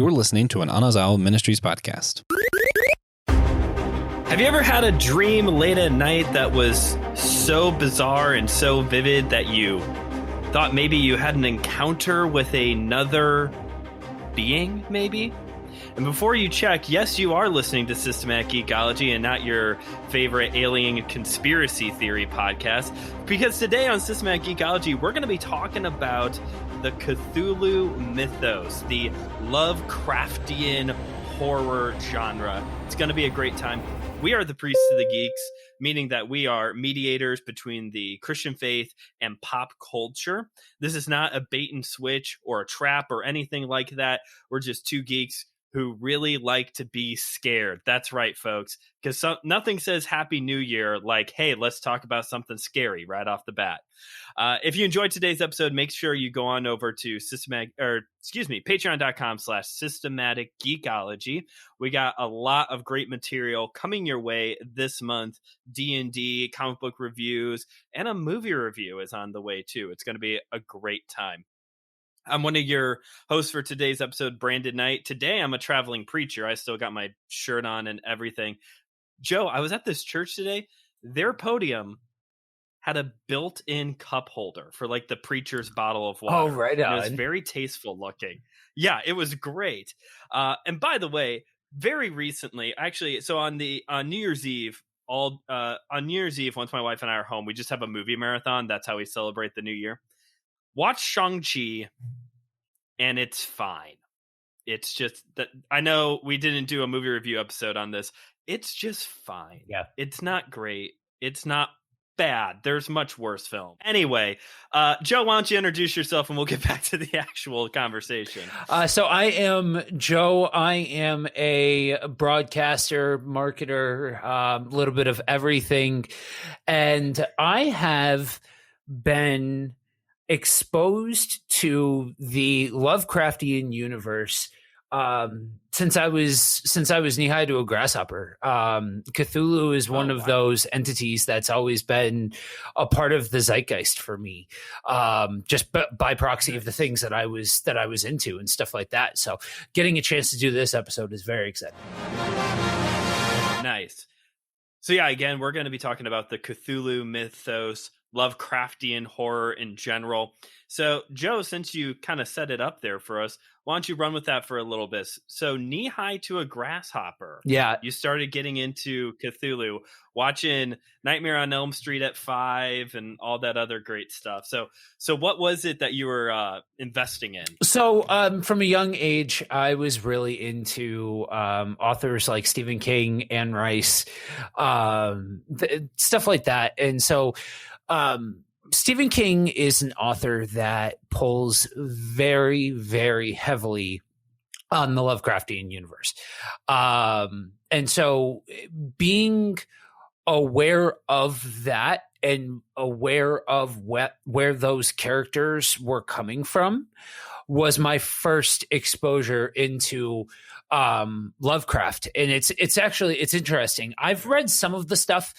You're listening to an Anazao Ministries podcast. Have you ever had a dream late at night that was so bizarre and so vivid that you thought maybe you had an encounter with another being, maybe? And before you check, yes, you are listening to Systematic Geekology and not your favorite alien conspiracy theory podcast, because today on Systematic Geekology, we're going to be talking about the Cthulhu mythos, the Lovecraftian horror genre. It's going to be a great time. We are the priests of the geeks, meaning that we are mediators between the Christian faith and pop culture. This is not a bait and switch or a trap or anything like that. We're just two geeks who really like to be scared. That's right, folks, because nothing says Happy New Year like, hey, let's talk about something scary right off the bat. If you enjoyed today's episode, make sure you go on over to patreon.com/systematic geekology. We got a lot of great material coming your way this month. D&D, comic book reviews, and a movie review is on the way too. It's going to be a great time. I'm one of your hosts for today's episode, Brandon Knight. Today, I'm a traveling preacher. I still got my shirt on and everything. Joe, I was at this church today. Their podium had a built-in cup holder for like the preacher's bottle of water. Oh, right on. And it was very tasteful looking. Yeah, it was great. And by the way, very recently, actually, so on New Year's Eve, once my wife and I are home, we just have a movie marathon. That's how we celebrate the new year. Watch Shang-Chi, and it's fine. It's just that I know we didn't do a movie review episode on this. It's just fine. Yeah. It's not great. It's not bad. There's much worse film. Anyway, Joe, why don't you introduce yourself and we'll get back to the actual conversation. So I am Joe. I am a broadcaster, marketer, a little bit of everything. And I have been exposed to the Lovecraftian universe since I was knee high to a grasshopper. Cthulhu is one of those entities that's always been a part of the zeitgeist for me, just by proxy of the things that I was into and stuff like that. So getting a chance to do this episode is very exciting. Nice. So yeah, again, we're going to be talking about the Cthulhu mythos, Lovecraftian horror in general. So, Joe, since you kind of set it up there for us, why don't you run with that for a little bit? So, knee high to a grasshopper. Yeah. You started getting into Cthulhu, watching Nightmare on Elm Street at 5 and all that other great stuff. So what was it that you were investing in? So, from a young age, I was really into authors like Stephen King, Anne Rice, stuff like that. And so, Stephen King is an author that pulls very, very heavily on the Lovecraftian universe. And so being aware of that and aware of where those characters were coming from was my first exposure into Lovecraft. And it's interesting. I've read some of the stuff.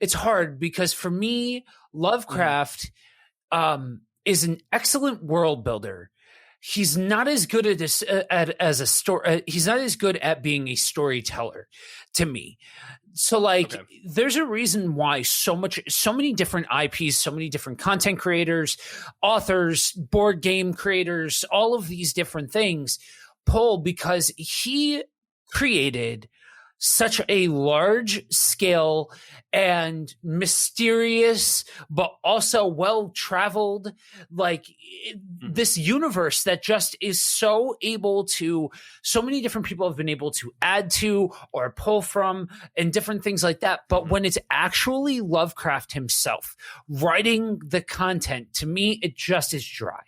It's hard because for me, Lovecraft is an excellent world builder. He's not as good as a story. He's not as good at being a storyteller to me. So there's a reason why so many different IPs, so many different content creators, authors, board game creators, all of these different things pull, because he created such a large scale and mysterious, but also well-traveled, this universe that just is so many different people have been able to add to or pull from and different things like that. But when it's actually Lovecraft himself writing the content, to me, it just is dry.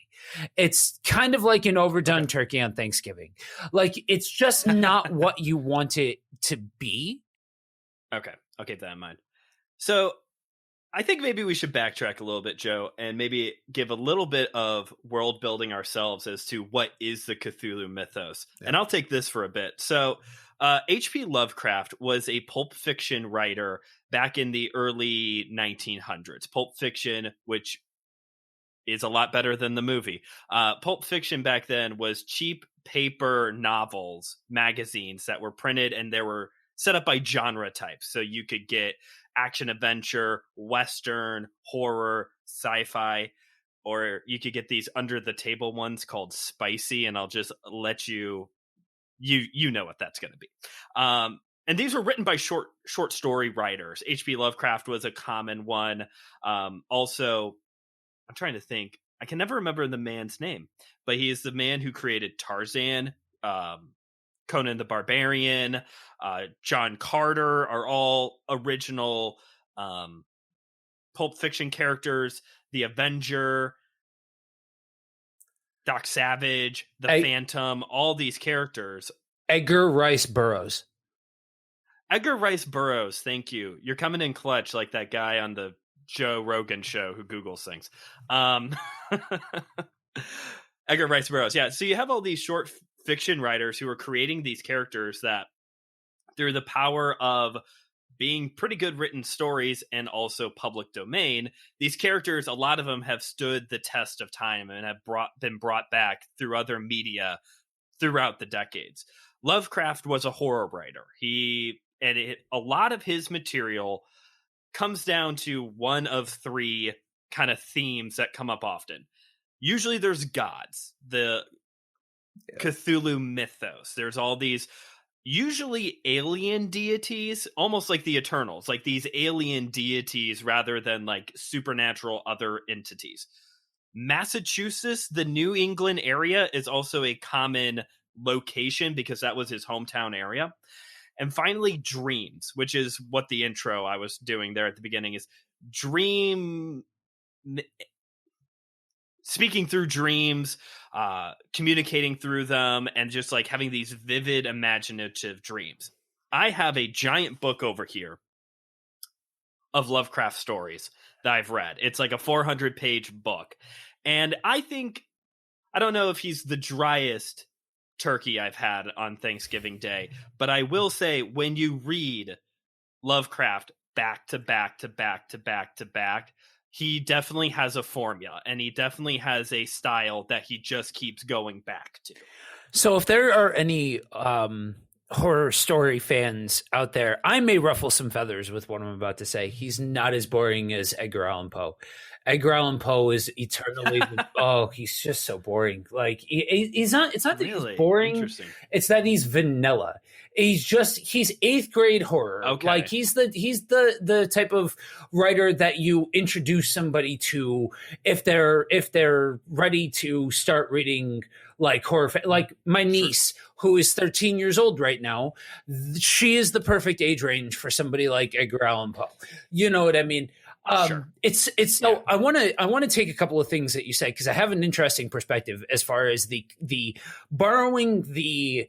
It's kind of like an overdone turkey on Thanksgiving. It's just not what you want it to be. Okay, I'll keep that in mind. So I think maybe we should backtrack a little bit, Joe, and maybe give a little bit of world building ourselves as to what is the Cthulhu mythos. Yeah. And I'll take this for a bit. So H.P. Lovecraft was a pulp fiction writer back in the early 1900s. Pulp fiction, which is a lot better than the movie. Pulp Fiction back then was cheap paper novels, magazines that were printed, and they were set up by genre types. So you could get action adventure, Western, horror, sci-fi, or you could get these under the table ones called spicy, and I'll just let you know what that's going to be. And these were written by short story writers. H.P. Lovecraft was a common one. Also, I'm trying to think. I can never remember the man's name, but he is the man who created Tarzan, Conan the Barbarian, John Carter are all original Pulp Fiction characters. The Avenger, Doc Savage, the Phantom, all these characters. Edgar Rice Burroughs. Edgar Rice Burroughs, thank you. You're coming in clutch like that guy on the Joe Rogan show who Googles things. Edgar Rice Burroughs. Yeah, so you have all these short fiction writers who are creating these characters that through the power of being pretty good written stories and also public domain, these characters, a lot of them have stood the test of time and have been brought back through other media throughout the decades. Lovecraft was a horror writer. A lot of his material comes down to one of three kind of themes that come up often. Usually there's gods, the Cthulhu mythos. There's all these usually alien deities, almost like the Eternals, like these alien deities rather than like supernatural other entities. Massachusetts, the New England area, is also a common location because that was his hometown area. And finally, dreams, which is what the intro I was doing there at the beginning is. Speaking through dreams, communicating through them, and just like having these vivid, imaginative dreams. I have a giant book over here of Lovecraft stories that I've read. It's like a 400-page book. And I don't know if he's the driest turkey I've had on Thanksgiving Day, but I will say when you read Lovecraft back to back to back to back to back, he definitely has a formula and he definitely has a style that he just keeps going back to. So if there are any horror story fans out there, I may ruffle some feathers with what I'm about to say. He's not as boring as Edgar Allan Poe. Edgar Allan Poe is eternally he's just so boring. Like he's not. It's not that he's boring. It's that he's vanilla. He's 8th grade horror. Okay. Like he's the type of writer that you introduce somebody to if they're ready to start reading like horror. Like my niece, who is 13 years old right now, she is the perfect age range for somebody like Edgar Allan Poe. You know what I mean? It's so I want to take a couple of things that you said because I have an interesting perspective as far as the borrowing the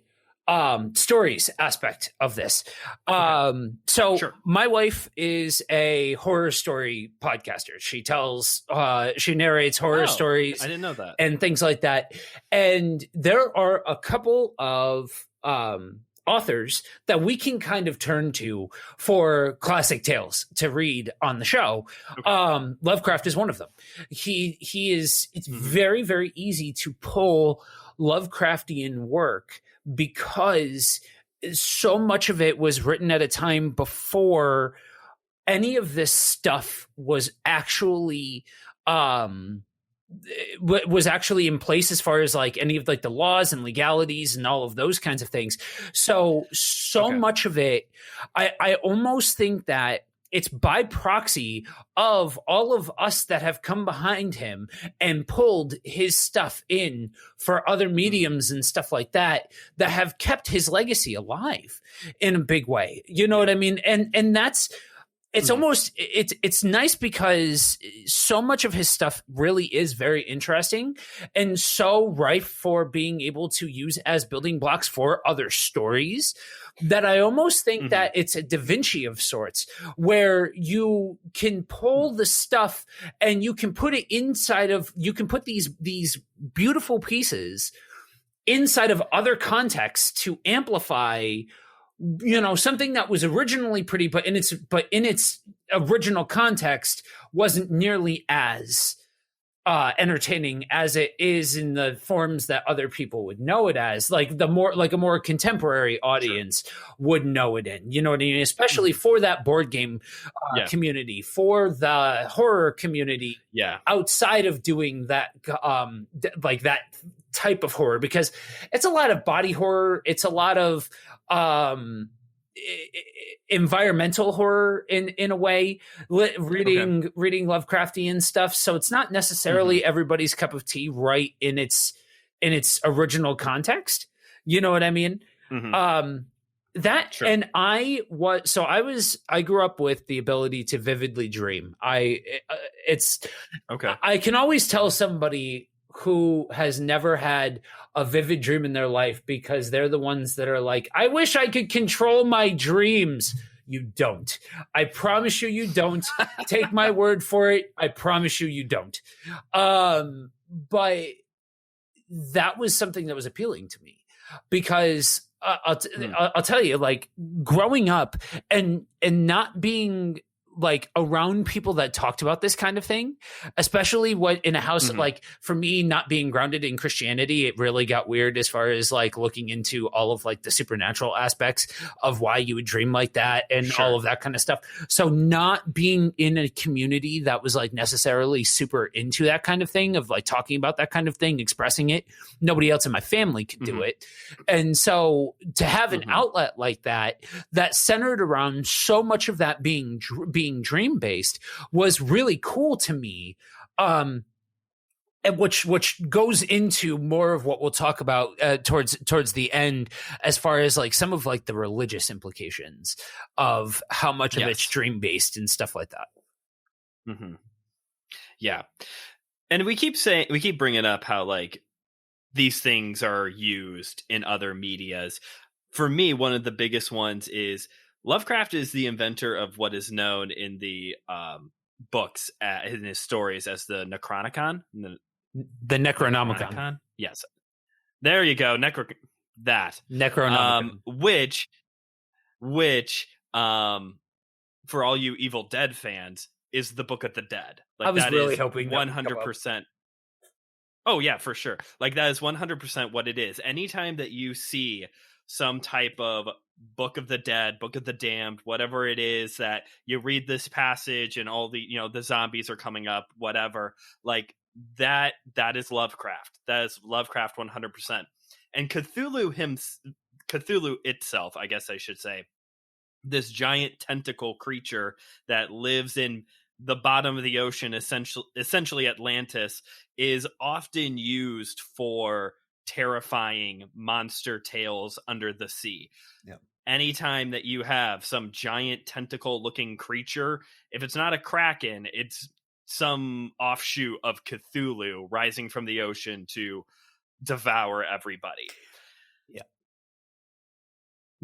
stories aspect of this. My wife is a horror story podcaster. She narrates horror stories. I didn't know that. And things like that. And there are a couple of authors that we can kind of turn to for classic tales to read on the show. Okay. Lovecraft is one of them. It's very, very easy to pull Lovecraftian work because so much of it was written at a time before any of this stuff was actually in place as far as like any of like the laws and legalities and all of those kinds of things. So much of it, I almost think that it's by proxy of all of us that have come behind him and pulled his stuff in for other mediums and stuff like that have kept his legacy alive in a big way. You know what I mean? And that's, it's almost, it's nice because so much of his stuff really is very interesting and so ripe for being able to use as building blocks for other stories that I almost think that it's a Da Vinci of sorts where you can pull the stuff and you can put it you can put these beautiful pieces inside of other contexts to amplify something that was originally pretty, but in its original context wasn't nearly as entertaining as it is in the forms that other people would know it as, like a more contemporary audience would know it in. You know what I mean? Especially for that board game community, for the horror community, outside of doing that, like that type of horror, because it's a lot of body horror. It's a lot of environmental horror in a way, reading Lovecraftian stuff. So it's not necessarily everybody's cup of tea right in its original context. You know what I mean? And I grew up with the ability to vividly dream. I can always tell somebody who has never had a vivid dream in their life, because they're the ones that are like, I wish I could control my dreams. You don't. I promise you don't. Take my word for it. I promise you don't. But that was something that was appealing to me, because I'll tell you, like, growing up and not being like around people that talked about this kind of thing, especially in a house, like for me, not being grounded in Christianity, it really got weird as far as like looking into all of like the supernatural aspects of why you would dream like that and all of that kind of stuff. So not being in a community that was like necessarily super into that kind of thing, of like talking about that kind of thing, expressing it, nobody else in my family could do it. And so to have an outlet like that centered around so much of that being dream based was really cool to me, and which goes into more of what we'll talk about towards the end, as far as like some of like the religious implications of how much of it's dream based and stuff like that. And we keep bringing up how like these things are used in other medias. For me, one of the biggest ones is Lovecraft is the inventor of what is known in the books, in his stories, as the Necronomicon. The Necronomicon. Yes. There you go. Necronomicon. Which, for all you Evil Dead fans, is the Book of the Dead. Like, I was really hoping 100%. Oh, yeah, for sure. Like, that is 100% what it is. Anytime that you see some type of Book of the Dead, Book of the Damned, whatever it is, that you read this passage and all the, the zombies are coming up, whatever, like that is Lovecraft. That is Lovecraft 100%. And Cthulhu itself, I guess I should say, this giant tentacle creature that lives in the bottom of the ocean, essentially Atlantis, is often used for terrifying monster tales under the sea. Anytime that you have some giant tentacle looking creature, if it's not a kraken, it's some offshoot of Cthulhu rising from the ocean to devour everybody.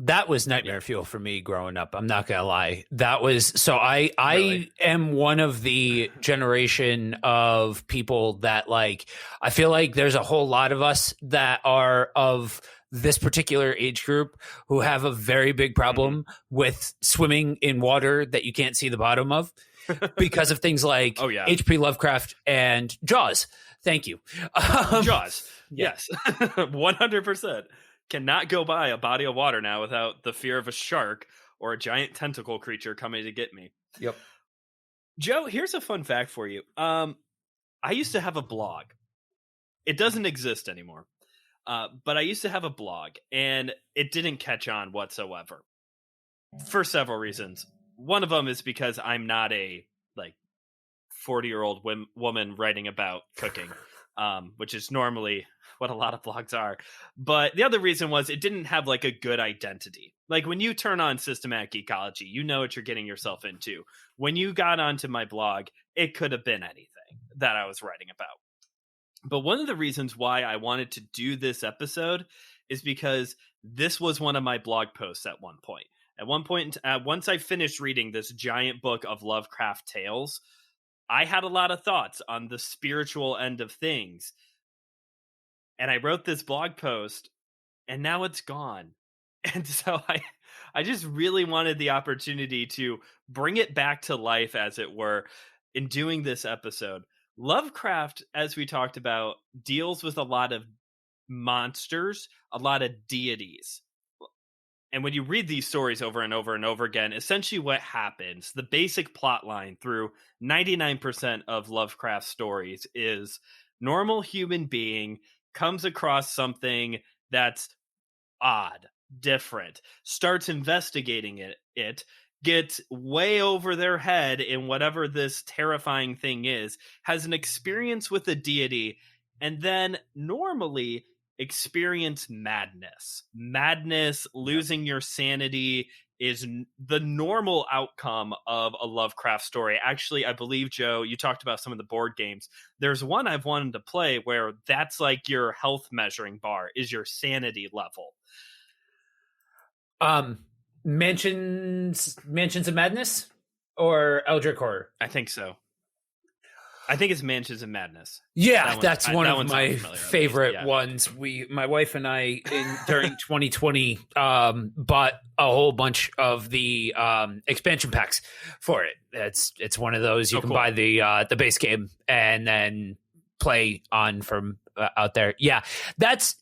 That was nightmare fuel for me growing up. I'm not gonna lie. That was so. I am one of the generation of people that, like, I feel like there's a whole lot of us that are of this particular age group who have a very big problem with swimming in water that you can't see the bottom of, because of things like H.P. Lovecraft and Jaws. Thank you. Jaws. Yes, 100%. Cannot go by a body of water now without the fear of a shark or a giant tentacle creature coming to get me. Yep. Joe, here's a fun fact for you. I used to have a blog. It doesn't exist anymore. But I used to have a blog, and it didn't catch on whatsoever for several reasons. One of them is because I'm not a 40-year-old woman writing about cooking, which is normally what a lot of blogs are. But the other reason was it didn't have like a good identity. Like, when you turn on Systematic Ecology, you know what you're getting yourself into. When you got onto my blog, it could have been anything that I was writing about. But one of the reasons why I wanted to do this episode is because this was one of my blog posts at one point. At one point, once I finished reading this giant book of Lovecraft tales, I had a lot of thoughts on the spiritual end of things. And I wrote this blog post, and now it's gone. And so I just really wanted the opportunity to bring it back to life, as it were, in doing this episode. Lovecraft, as we talked about, deals with a lot of monsters, a lot of deities. And when you read these stories over and over and over again, essentially what happens, the basic plot line through 99% of Lovecraft stories is normal human being comes across something that's odd, different, starts investigating it gets way over their head in whatever this terrifying thing is, has an experience with a deity, and then normally experience madness, losing your sanity is the normal outcome of a Lovecraft story. Actually, I believe, Joe, you talked about some of the board games. There's one I've wanted to play where that's like your health measuring bar, is your sanity level. Mansions of Madness or Eldritch Horror? I think so. I think it's Mansions of Madness. Yeah, that's one of my favorite ones. My wife and I, during 2020, bought a whole bunch of the expansion packs for it. It's one of those you can buy the base game and then play on from out there. Yeah, that's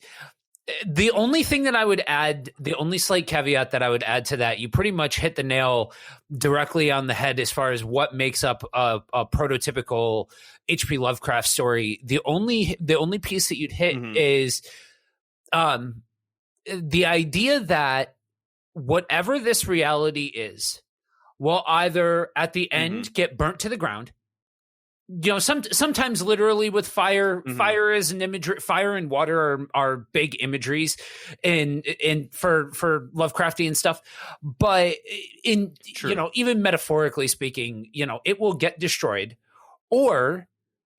the only thing that I would add, the only slight caveat that I would add to that. You pretty much hit the nail directly on the head as far as what makes up a prototypical H.P. Lovecraft story. The only piece that you'd hit is the idea that whatever this reality is will either at the end get burnt to the ground. You know, sometimes literally with fire. Fire is an imagery. Fire and water are big imageries in for Lovecraftian stuff. But in you know, even metaphorically speaking, you know, it will get destroyed, or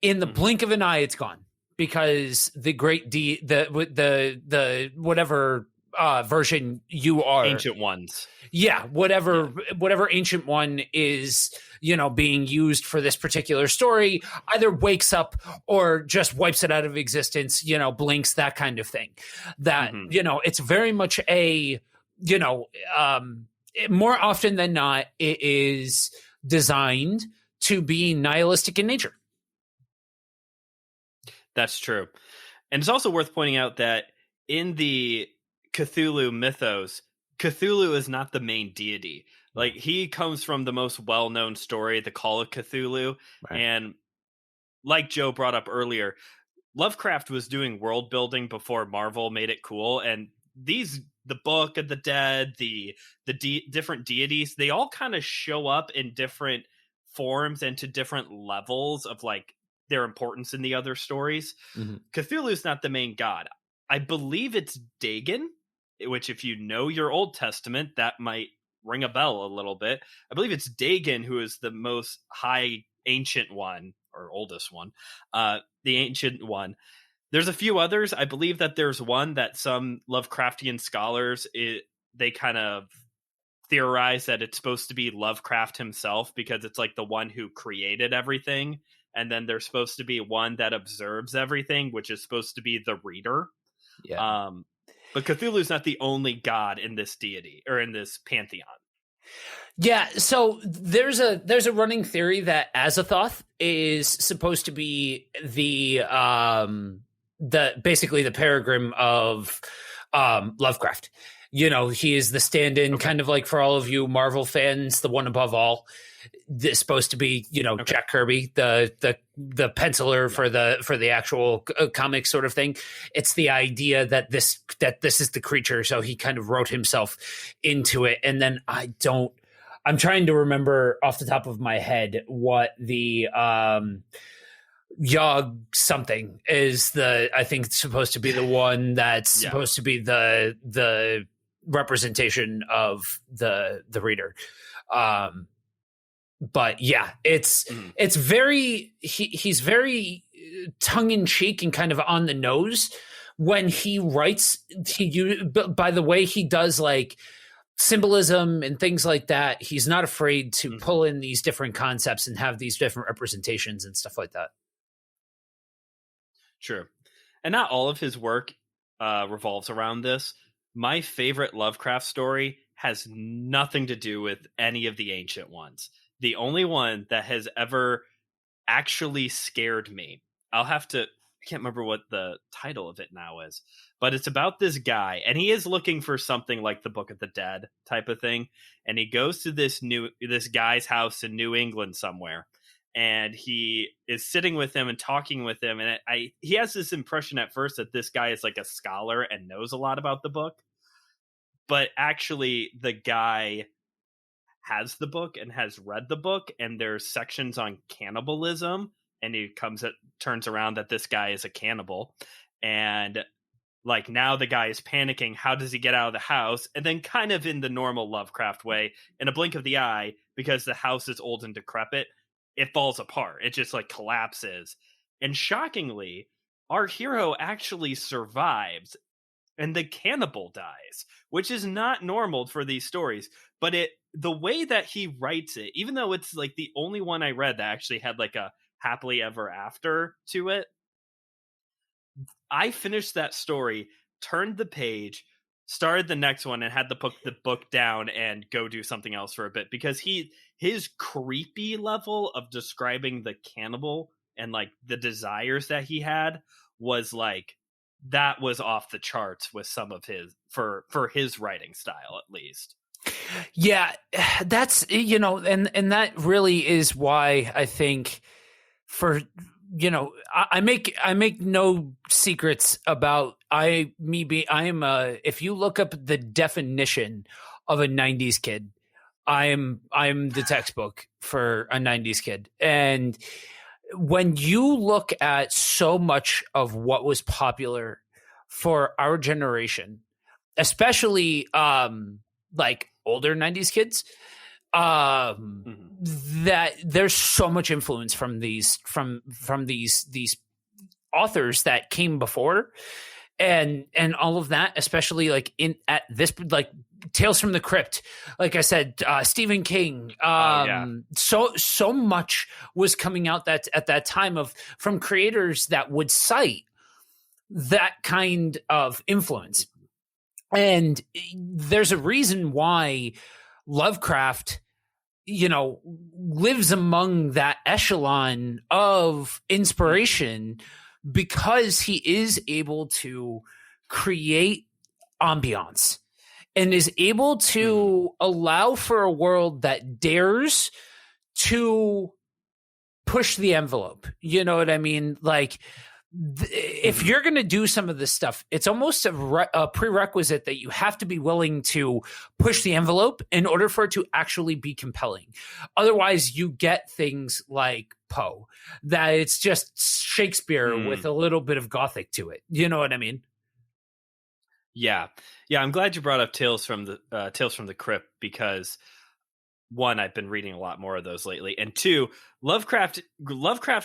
in the blink of an eye, it's gone because the great the whatever version you are, ancient ones. Yeah, whatever ancient one is, you know, being used for this particular story either wakes up or just wipes it out of existence, you know, blinks, that kind of thing. That, you know, it's very much a, you know, more often than not, it is designed to be nihilistic in nature. That's true. And it's also worth pointing out that in the Cthulhu mythos, Cthulhu is not the main deity. Like, he comes from the most well-known story, the Call of Cthulhu. Right. And like Joe brought up earlier, Lovecraft was doing world building before Marvel made it cool. And the Book of the Dead, the different deities, they all kind of show up in different forms and to different levels of like their importance in the other stories. Cthulhu's not the main god. I believe it's Dagon, which if you know your Old Testament, that might ring a bell a little bit. I believe it's Dagon who is the most high ancient one, or oldest one, the ancient one. There's a few others. I believe that there's one that some Lovecraftian scholars, they kind of theorize that it's supposed to be Lovecraft himself because it's like the one who created everything. And then there's supposed to be one that observes everything, which is supposed to be the reader. Yeah. But Cthulhu's not the only god in this deity or in this pantheon. Yeah, so there's a running theory that Azathoth is supposed to be the basically the Peregrine of Lovecraft. You know, he is the stand-in, kind of like for all of you Marvel fans, the one above all. This is supposed to be, you know, Jack Kirby, the penciler for the actual comic sort of thing. It's the idea that this is the creature, so he kind of wrote himself into it. And then I'm trying to remember off the top of my head what the Yog something is, I think it's supposed to be the one that's supposed to be the representation of the reader. But yeah, it's very, he's very tongue in cheek and kind of on the nose when he writes. By the way, he does like symbolism and things like that. He's not afraid to pull in these different concepts and have these different representations and stuff like that. True. And not all of his work revolves around this. My favorite Lovecraft story has nothing to do with any of the ancient ones. The only one that has ever actually scared me. I can't remember what the title of it now is, but it's about this guy, and he is looking for something like the Book of the Dead type of thing. And he goes to this guy's house in New England somewhere, and he is sitting with him and talking with him. And he has this impression at first that this guy is like a scholar and knows a lot about the book, but actually the guy has the book and has read the book, and there's sections on cannibalism, and turns around that this guy is a cannibal. And like, now the guy is panicking. How does he get out of the house? And then, kind of in the normal Lovecraft way, in a blink of the eye, because the house is old and decrepit, it falls apart. It just like collapses. And shockingly, our hero actually survives, and the cannibal dies, which is not normal for these stories. But the way that he writes it, even though it's like the only one I read that actually had like a happily ever after to it, I finished that story, turned the page, started the next one, and had the book down and go do something else for a bit, because his creepy level of describing the cannibal and like the desires that he had was like, that was off the charts with some of his for his writing style, at least. Yeah, that's, and that really is why I think I make no secrets about if you look up the definition of a 90s kid, I'm the textbook for a 90s kid. And when you look at so much of what was popular for our generation, especially like older 90s kids, that there's so much influence from these authors that came before, and all of that, especially like at this, like Tales from the Crypt, like I said, Stephen King, so much was coming out at that time from creators that would cite that kind of influence. And there's a reason why Lovecraft, lives among that echelon of inspiration, because he is able to create ambiance and is able to allow for a world that dares to push the envelope. You know what I mean? Like, if you're going to do some of this stuff, it's almost a prerequisite that you have to be willing to push the envelope in order for it to actually be compelling. Otherwise, you get things like Poe, that it's just Shakespeare with a little bit of Gothic to it. You know what I mean? Yeah. I'm glad you brought up Tales from the Crypt, because one, I've been reading a lot more of those lately, and two, Lovecraft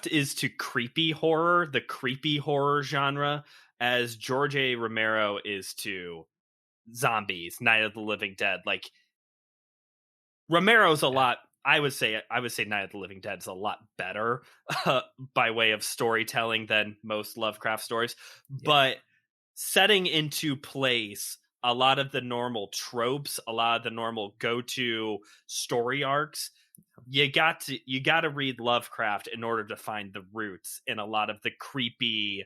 is to creepy horror, the creepy horror genre, as George A. Romero is to zombies, Night of the Living Dead. Like, Romero's a lot. I would say Night of the Living Dead is a lot better by way of storytelling than most Lovecraft stories, but setting into place a lot of the normal tropes, a lot of the normal go-to story arcs. You got to read Lovecraft in order to find the roots in a lot of the creepy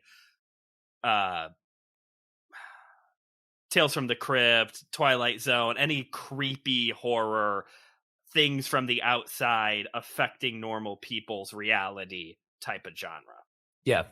Tales from the Crypt, Twilight Zone, any creepy horror things from the outside affecting normal people's reality type of genre. Yeah.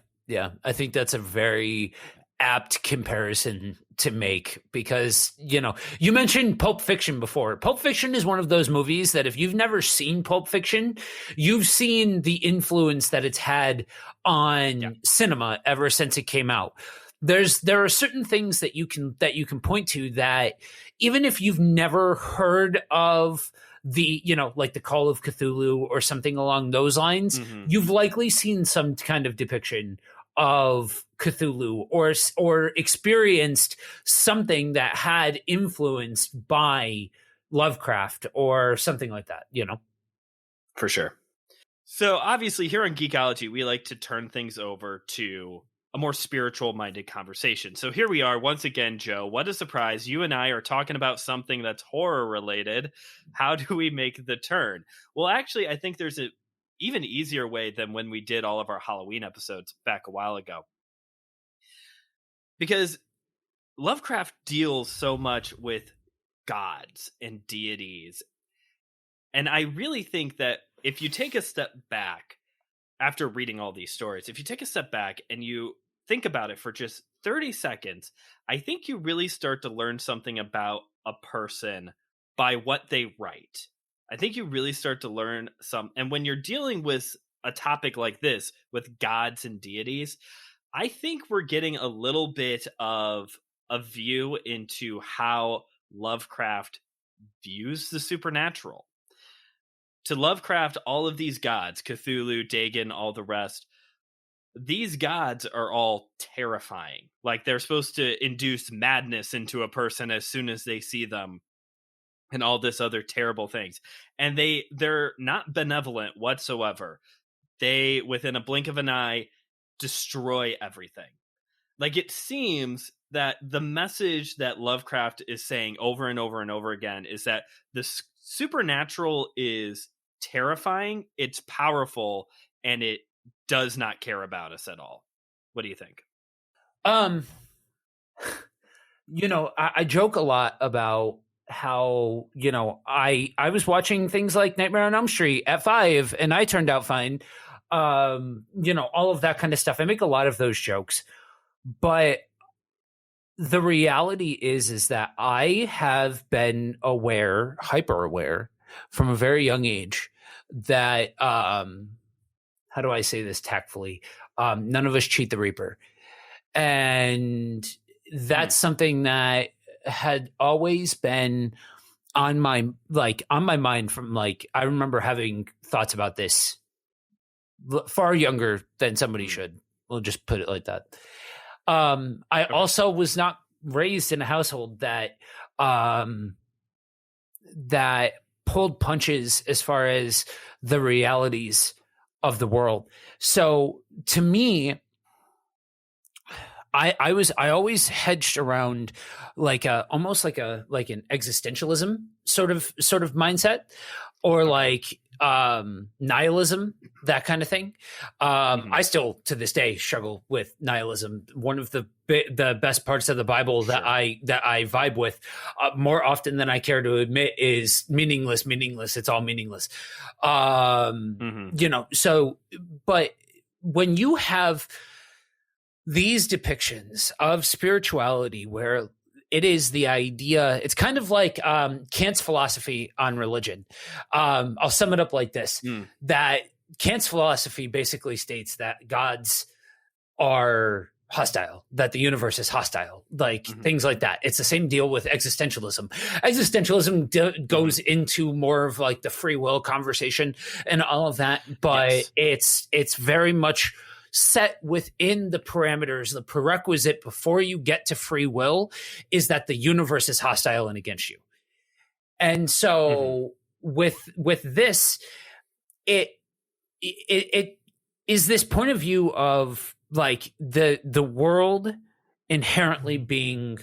I think that's a very apt comparison to make, because you mentioned Pulp Fiction before. Pulp Fiction is one of those movies that if you've never seen Pulp Fiction, you've seen the influence that it's had on cinema ever since it came out. There are certain things that you can point to that, even if you've never heard of the, like the Call of Cthulhu or something along those lines, you've likely seen some kind of depiction of Cthulhu or experienced something that had influenced by Lovecraft or something like that, For sure. So obviously here on Geekology, we like to turn things over to a more spiritual-minded conversation. So here we are once again, Joe. What a surprise. You and I are talking about something that's horror-related. How do we make the turn? Well, actually, I think there's even easier way than when we did all of our Halloween episodes back a while ago. Because Lovecraft deals so much with gods and deities. And I really think that if you take a step back after reading all these stories, if you take a step back and you think about it for just 30 seconds, I think you really start to learn something about a person by what they write. I think you really start to learn some. And when you're dealing with a topic like this, with gods and deities, I think we're getting a little bit of a view into how Lovecraft views the supernatural. To Lovecraft, all of these gods, Cthulhu, Dagon, all the rest, these gods are all terrifying. Like, they're supposed to induce madness into a person as soon as they see them, and all this other terrible things. And they're not benevolent whatsoever. They, within a blink of an eye, destroy everything. Like, it seems that the message that Lovecraft is saying over and over and over again is that the supernatural is terrifying, it's powerful, and it does not care about us at all. What do you think? I joke a lot about how, I was watching things like Nightmare on Elm Street at 5 and I turned out fine. All of that kind of stuff. I make a lot of those jokes, but the reality is that I have been hyper aware from a very young age that, how do I say this tactfully? None of us cheat the Reaper. And that's something that had always been on my mind from I remember having thoughts about this far younger than somebody should. We'll just put it like that. I also was not raised in a household that pulled punches as far as the realities of the world. So to me, I always hedged around almost like an existentialism sort of mindset, or nihilism, that kind of thing. I still to this day struggle with nihilism. One of the best parts of the Bible that I vibe with more often than I care to admit is meaningless. It's all meaningless. So, but when you have these depictions of spirituality where it is the idea, it's kind of like Kant's philosophy on religion. I'll sum it up like this, that Kant's philosophy basically states that gods are hostile, that the universe is hostile, things like that. It's the same deal with existentialism. Existentialism goes into more of the free will conversation and all of that, but it's very much set within the parameters. The prerequisite before you get to free will is that the universe is hostile and against you. And so with this, it is this point of view of the world inherently being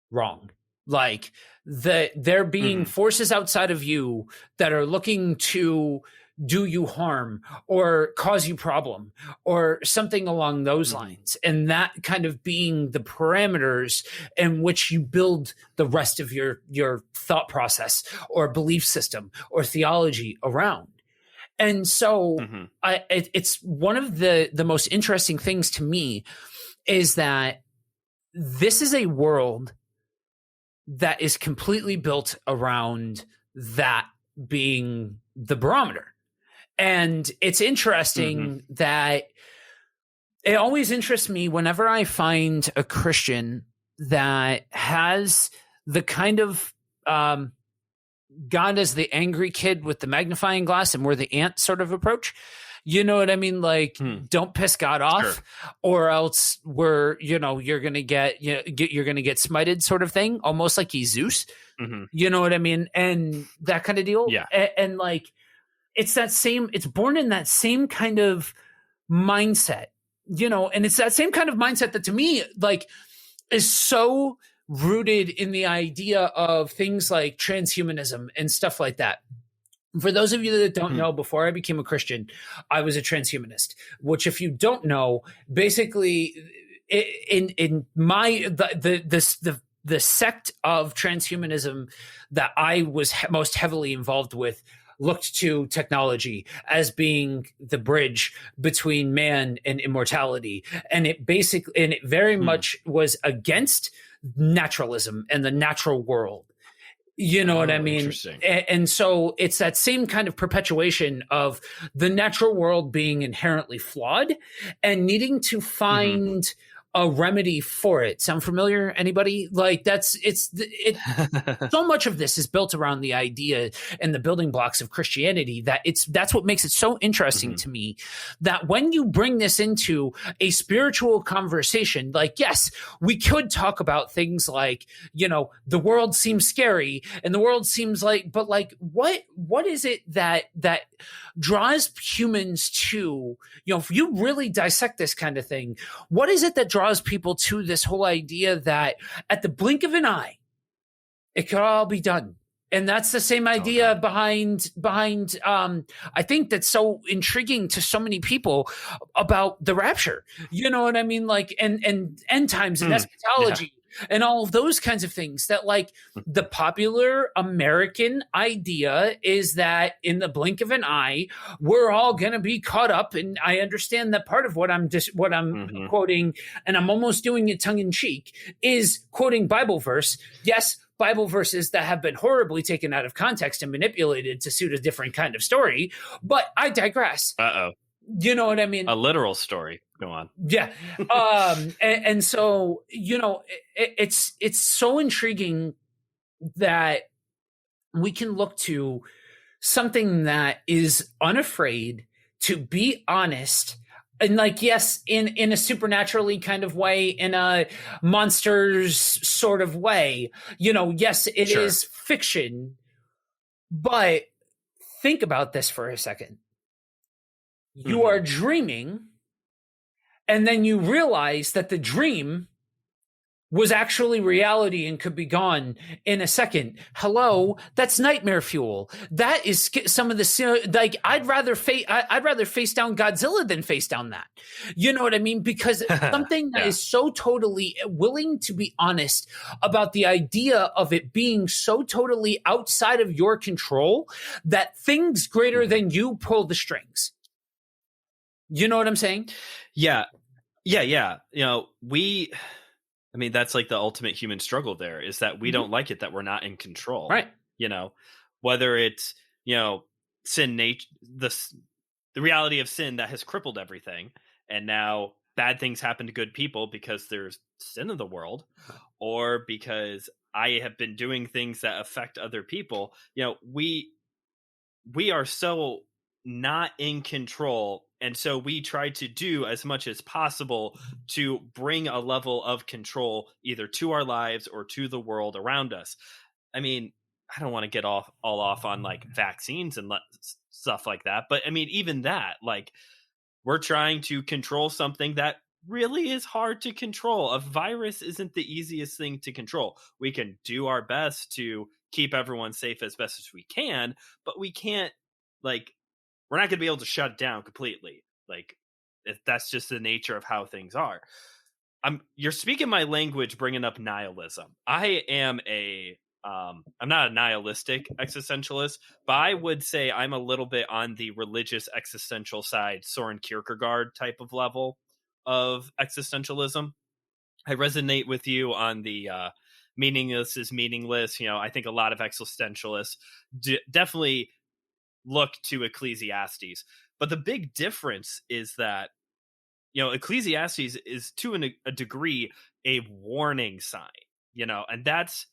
wrong. There being forces outside of you that are looking to do you harm or cause you problem or something along those lines. And that kind of being the parameters in which you build the rest of your thought process or belief system or theology around. And so it's one of the most interesting things to me is that this is a world that is completely built around that being the barometer. And it's interesting that it always interests me whenever I find a Christian that has the kind of God as the angry kid with the magnifying glass and we're the ant sort of approach. You know what I mean? Don't piss God off, or else you're going to get smited sort of thing, almost like he's Zeus. You know what I mean? And that kind of deal. Yeah. And it's born in that same kind of mindset, and it's that same kind of mindset that to me, is so rooted in the idea of things like transhumanism and stuff like that. For those of you that don't know, before I became a Christian, I was a transhumanist, which, if you don't know, basically in my the sect of transhumanism that I was most heavily involved with looked to technology as being the bridge between man and immortality, and it very much was against naturalism and the natural world. You know what I mean? Interesting. And so it's that same kind of perpetuation of the natural world being inherently flawed and needing to find a remedy for it. Sound familiar? Anybody? Like so much of this is built around the idea and the building blocks of Christianity that's what makes it so interesting to me, that when you bring this into a spiritual conversation, like, yes, we could talk about things like, the world seems scary and the world seems like, but like, what is it that draws humans to, if you really dissect this kind of thing, what is it that draws people to this whole idea that at the blink of an eye, it could all be done? And that's the same idea behind I think that's so intriguing to so many people about the rapture. You know what I mean? Like, and end times and eschatology. And all of those kinds of things, that like the popular American idea is that in the blink of an eye, we're all going to be caught up. And I understand that part of what I'm quoting, and I'm almost doing it tongue in cheek, is quoting Bible verse. Yes, Bible verses that have been horribly taken out of context and manipulated to suit a different kind of story. But I digress. You know what I mean? A literal story. Go on. Yeah. And so, it's so intriguing that we can look to something that is unafraid to be honest. And like, yes, in a supernaturally kind of way, in a monsters sort of way, yes, it is fiction, but think about this for a second. You are dreaming, and then you realize that the dream was actually reality and could be gone in a second. Hello, that's nightmare fuel. That is some of the, like, I'd rather face down Godzilla than face down that. You know what I mean? Because something that is so totally willing to be honest about the idea of it being so totally outside of your control that things greater than you pull the strings. You know what I'm saying? Yeah. That's like the ultimate human struggle there, is that we don't like it that we're not in control. Right. Whether it's, sin, the reality of sin that has crippled everything. And now bad things happen to good people because there's sin in the world, or because I have been doing things that affect other people. We are so not in control. And so we try to do as much as possible to bring a level of control either to our lives or to the world around us. I don't want to get all off on like vaccines and stuff like that. But even that, like, we're trying to control something that really is hard to control. A virus isn't the easiest thing to control. We can do our best to keep everyone safe as best as we can, but we can't, like, we're not going to be able to shut it down completely. Like, that's just the nature of how things are. You're speaking my language, bringing up nihilism. I am I'm not a nihilistic existentialist, but I would say I'm a little bit on the religious existential side, Soren Kierkegaard type of level of existentialism. I resonate with you on the meaningless is meaningless. I think a lot of existentialists definitely look to Ecclesiastes, but the big difference is that Ecclesiastes is to a degree a warning sign, and that's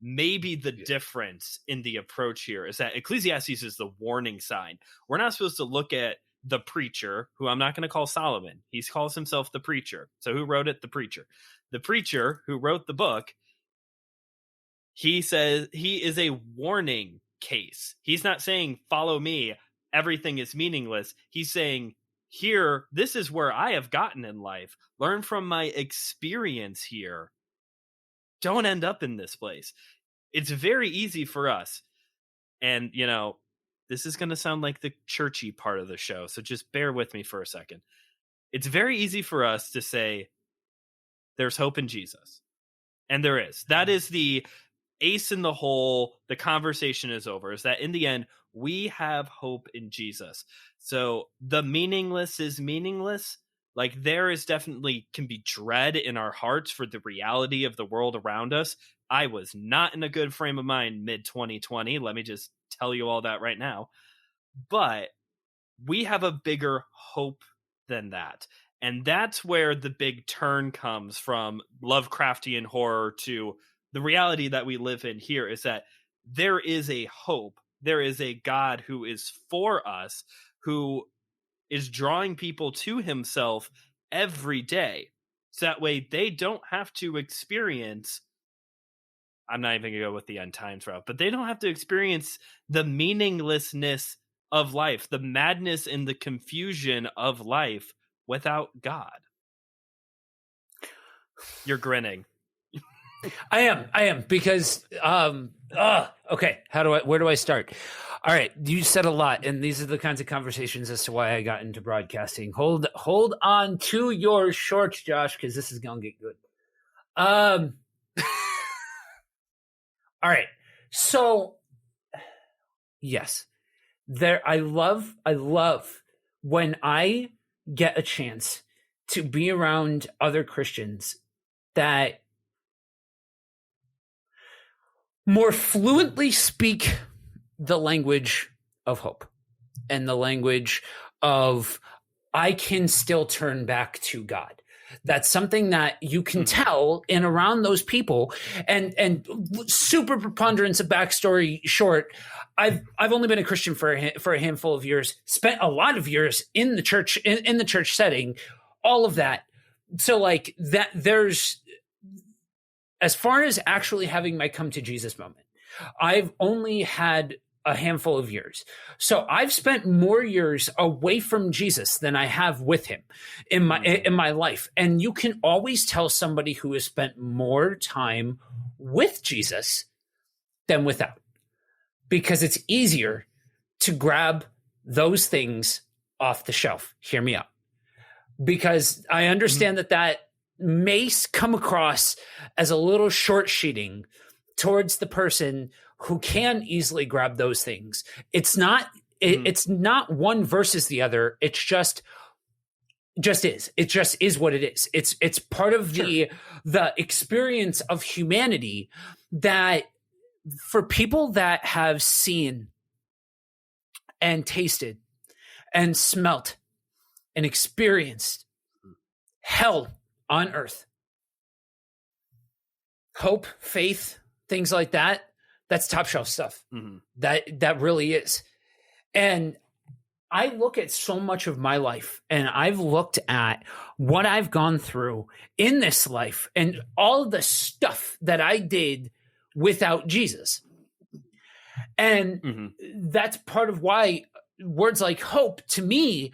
maybe the difference in the approach here, is that Ecclesiastes is the warning sign. We're not supposed to look at the preacher, who I'm not going to call Solomon. He calls himself the preacher. So who wrote it? The preacher. The preacher who wrote the book, he says he is a warning case. He's not saying, follow me, everything is meaningless. He's saying, here, this is where I have gotten in life. Learn from my experience here. Don't end up in this place. It's very easy for us. And, this is going to sound like the churchy part of the show, so just bear with me for a second. It's very easy for us to say there's hope in Jesus. And there is. That is the ace in the hole. The conversation is over, is that in the end, we have hope in Jesus. So the meaningless is meaningless. Like, there is definitely can be dread in our hearts for the reality of the world around us. I was not in a good frame of mind mid-2020. Let me just tell you all that right now. But we have a bigger hope than that. And that's where the big turn comes from Lovecraftian horror to the reality that we live in here, is that there is a hope. There is a God who is for us, who is drawing people to himself every day. So that way they don't have to experience, I'm not even going to go with the end times route, but they don't have to experience the meaninglessness of life, the madness and the confusion of life without God. You're grinning. I am because okay, where do I start? All right, you said a lot, and these are the kinds of conversations as to why I got into broadcasting. Hold on to your shorts, Josh, because this is gonna get good. All right, so yes, I love when I get a chance to be around other Christians that more fluently speak the language of hope and the language of I can still turn back to God. That's something that you can tell in around those people. And super preponderance of backstory short, I've only been a Christian for a handful of years, spent a lot of years in the church, in the church setting, all of that. So like that, there's, as far as actually having my come to Jesus moment, I've only had a handful of years. So I've spent more years away from Jesus than I have with him in my life. And you can always tell somebody who has spent more time with Jesus than without, because it's easier to grab those things off the shelf. Hear me out. Because I understand that may come across as a little short sheeting towards the person who can easily grab those things. It's not it's not one versus the other. It's just is. It just is what it is. It's part of the experience of humanity that for people that have seen and tasted and smelt and experienced hell on earth, hope, faith, things like that, that's top shelf stuff. That really is. And I look at so much of my life, and I've looked at what I've gone through in this life and all the stuff that I did without Jesus. And that's part of why words like hope to me,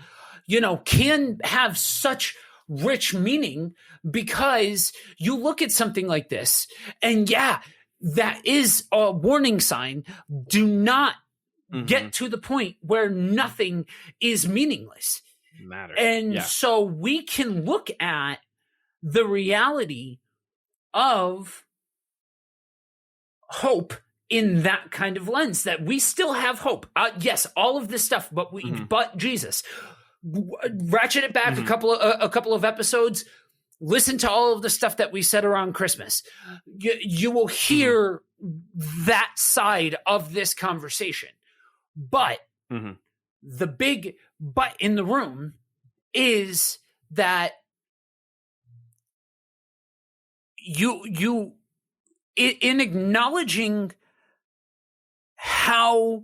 can have such rich meaning, because you look at something like this and that is a warning sign. Do not get to the point where nothing is meaningless. And so we can look at the reality of hope in that kind of lens, that we still have hope. Yes, all of this stuff, but Jesus. Ratchet it back a couple of episodes. Listen to all of the stuff that we said around Christmas. You will hear that side of this conversation. But the big but in the room is that you in acknowledging how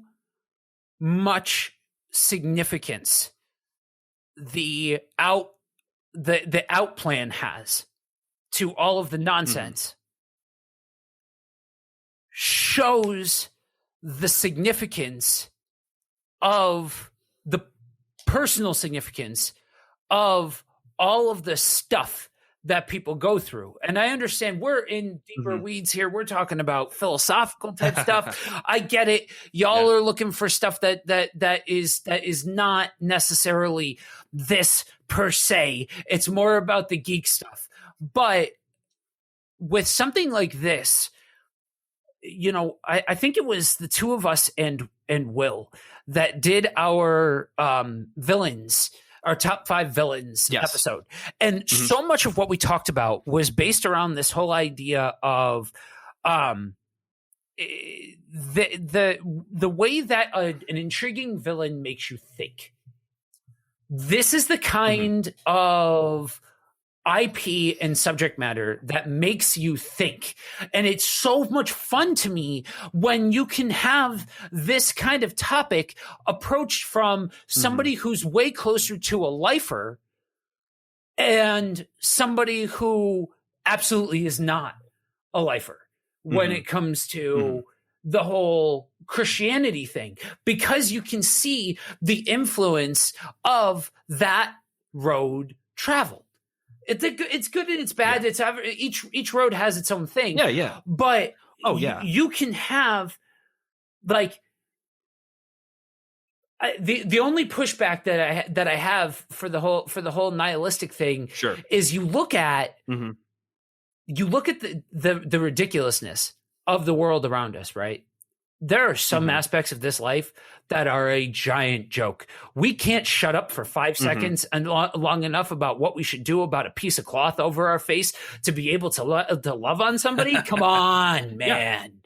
much significance the out plan has to all of the nonsense shows the significance of the personal significance of all of the stuff that people go through. And I understand we're in deeper weeds here. We're talking about philosophical type stuff. I get it. Y'all are looking for stuff that is not necessarily this per se. It's more about the geek stuff. But with something like this, I think it was the two of us and Will that did our villains, our top 5 villains episode. And so much of what we talked about was based around this whole idea of the way that an intriguing villain makes you think. This is the kind of IP and subject matter that makes you think. And it's so much fun to me when you can have this kind of topic approached from somebody who's way closer to a lifer and somebody who absolutely is not a lifer when it comes to the whole Christianity thing, because you can see the influence of that road traveled. It's good and it's bad. It's each road has its own thing. Yeah. But you can have like the only pushback that I have for the whole nihilistic thing is you look at the ridiculousness of the world around us, right? There are some aspects of this life that are a giant joke. We can't shut up for 5 seconds and long enough about what we should do about a piece of cloth over our face to be able to love on somebody. Come on, man.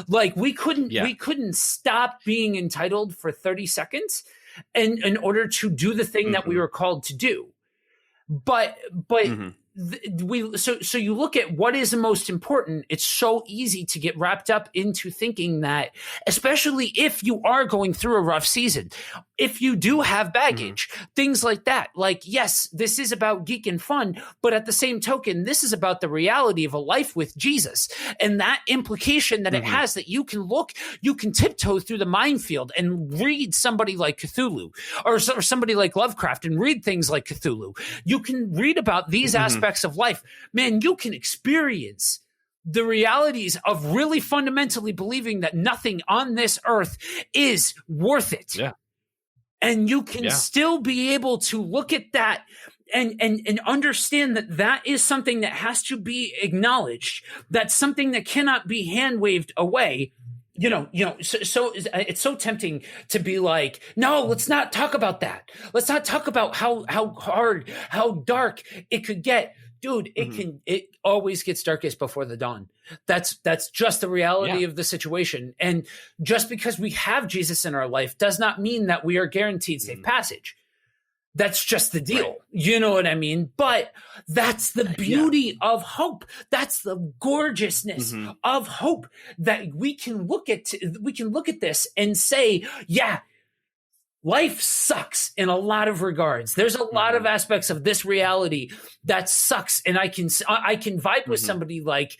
Like we couldn't stop being entitled for 30 seconds in order to do the thing that we were called to do. But so you look at what is the most important. It's so easy to get wrapped up into thinking that, especially if you are going through a rough season, if you do have baggage, things like that. Like, yes, this is about geek and fun, but at the same token, this is about the reality of a life with Jesus and that implication that it has, that you can tiptoe through the minefield and read somebody like Cthulhu or somebody like Lovecraft and read things like Cthulhu. You can read about these aspects of life. Man, you can experience the realities of really fundamentally believing that nothing on this earth is worth it. Yeah. And you can still be able to look at that and understand that is something that has to be acknowledged. That's something that cannot be hand waved away. So it's so tempting to be like, no, let's not talk about that. Let's not talk about how hard, how dark it could get. Dude, it always gets darkest before the dawn. That's just the reality of the situation. And just because we have Jesus in our life does not mean that we are guaranteed safe passage. That's just the deal. Right. You know what I mean? But that's the beauty of hope. That's the gorgeousness of hope, that we can look at this and say, yeah, life sucks in a lot of regards. There's a lot of aspects of this reality that sucks. And I can vibe with somebody like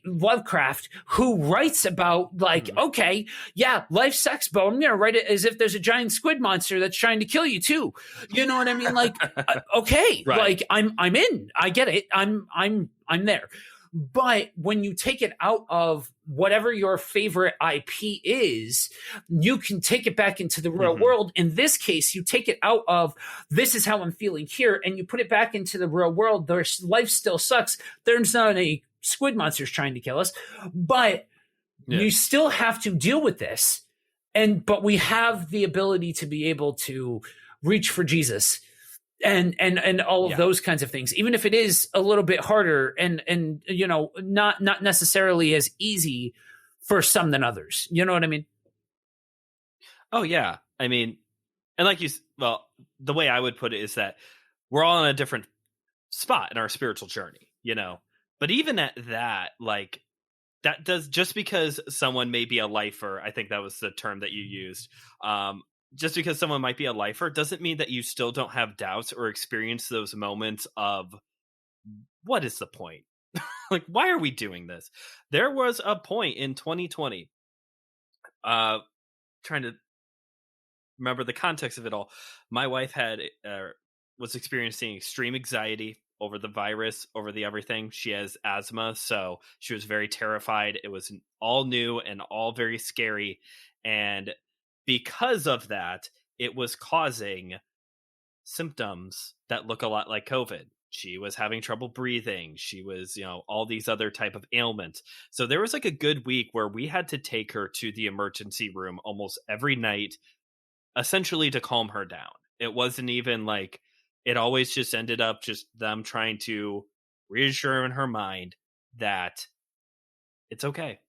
Lovecraft, who writes about okay, yeah, life sucks, but I'm going to write it as if there's a giant squid monster that's trying to kill you too. You know what I mean? Like, okay, right. I'm in, I get it. I'm there. But when you take it out of whatever your favorite IP is, you can take it back into the real world. In this case, you take it out of, this is how I'm feeling here, and you put it back into the real world. Their life still sucks. There's not any squid monsters trying to kill us, but you still have to deal with this. But we have the ability to be able to reach for Jesus and all of those kinds of things, even if it is a little bit harder and not necessarily as easy for some than others. You know what I mean? Oh yeah. I mean, and the way I would put it is that we're all in a different spot in our spiritual journey, but even at that, that does, just because someone may be a lifer, I think that was the term that you used, just because someone might be a lifer doesn't mean that you still don't have doubts or experience those moments of, what is the point? Why are we doing this? There was a point in 2020, trying to remember the context of it all. My wife was experiencing extreme anxiety over the virus, over the everything. She has asthma, so she was very terrified. It was all new and all very scary. And because of that, it was causing symptoms that look a lot like COVID. She was having trouble breathing. She was, all these other type of ailments. So there was like a good week where we had to take her to the emergency room almost every night, essentially to calm her down. It wasn't even like, it always just ended up just them trying to reassure in her mind that it's okay.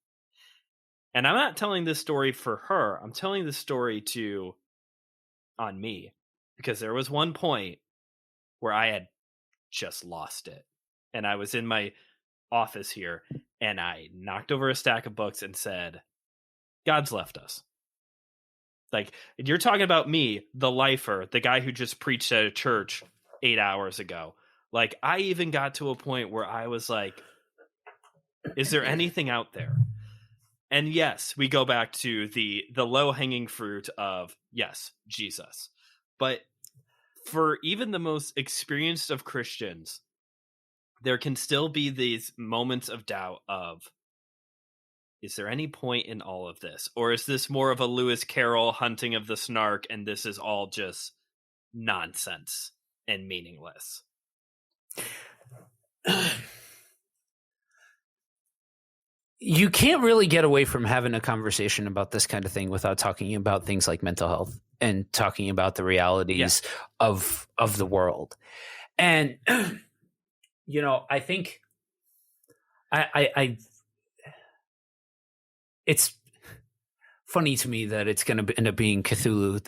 And I'm not telling this story for her. I'm telling this story on me, because there was one point where I had just lost it. And I was in my office here and I knocked over a stack of books and said, God's left us. Like, you're talking about me, the lifer, the guy who just preached at a church 8 hours ago. Like, I even got to a point where I was like, is there anything out there? And yes, we go back to the low-hanging fruit of, yes, Jesus. But for even the most experienced of Christians, there can still be these moments of doubt of, is there any point in all of this? Or is this more of a Lewis Carroll hunting of the snark, and this is all just nonsense and meaningless? You can't really get away from having a conversation about this kind of thing without talking about things like mental health and talking about the realities of the world. And, I think it's funny to me that it's going to end up being Cthulhu